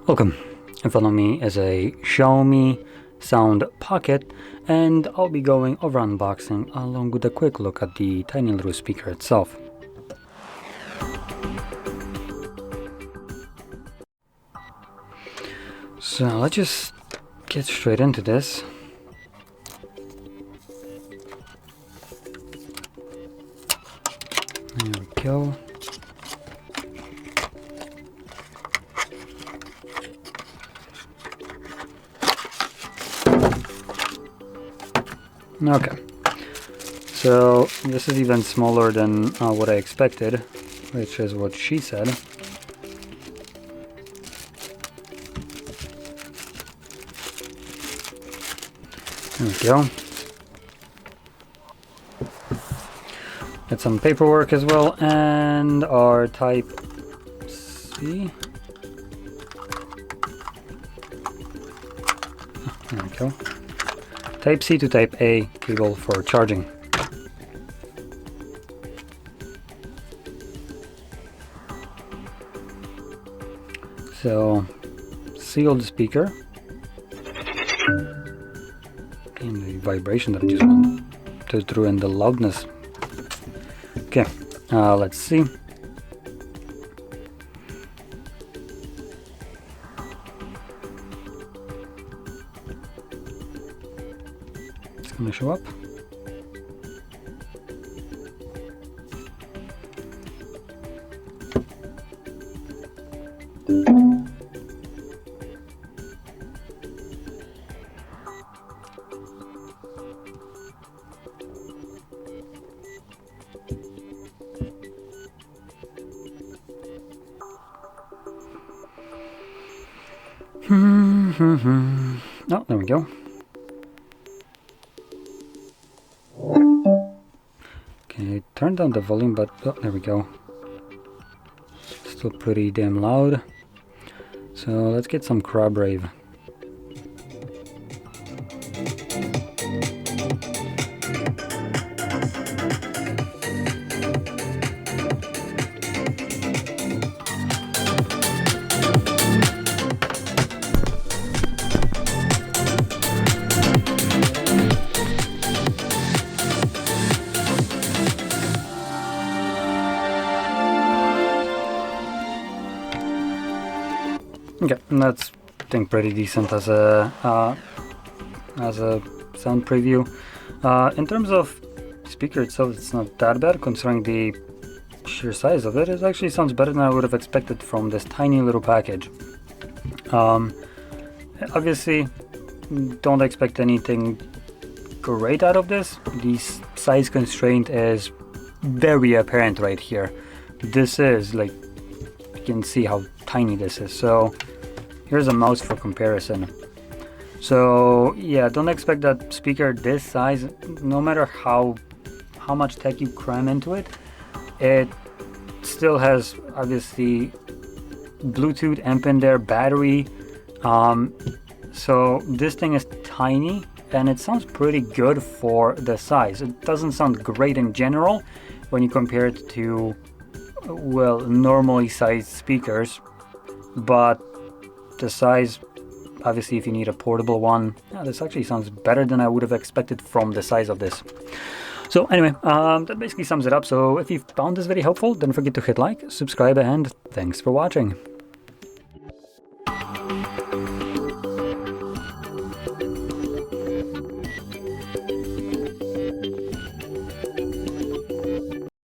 Welcome. In front of me is a XIAOMI Sound Pocket, and I'll be going over unboxing along with a quick look at the tiny little speaker itself. So let's just get straight into this. There we go. Okay, so this is even smaller than what I expected, which is what she said. There we go. Got some paperwork as well, and our Type C. There we go. Type C to Type A cable for charging. So, sealed speaker. And the vibration that I just went through and the loudness. Okay, let's see. It's gonna show up. Oh, there we go. Okay, turn down the volume, but oh, there we go. Still pretty damn loud. So let's get some crab rave. Okay, and that's, I think, pretty decent as a sound preview. In terms of speaker itself, it's not that bad considering the sheer size of it. It actually sounds better than I would have expected from this tiny little package. Obviously, don't expect anything great out of this. The size constraint is very apparent right here. This is like, you can see how tiny this is. So here's a mouse for comparison. So yeah, don't expect that speaker this size, no matter how much tech you cram into it. It still has obviously Bluetooth amp in there, battery. So this thing is tiny and it sounds pretty good for the size. It doesn't sound great in general when you compare it to, well, normally sized speakers, but the size, obviously if you need a portable one, yeah, this actually sounds better than I would have expected from the size of this. So anyway, that basically sums it up. So if you found this very helpful, don't forget to hit like, subscribe, and thanks for watching.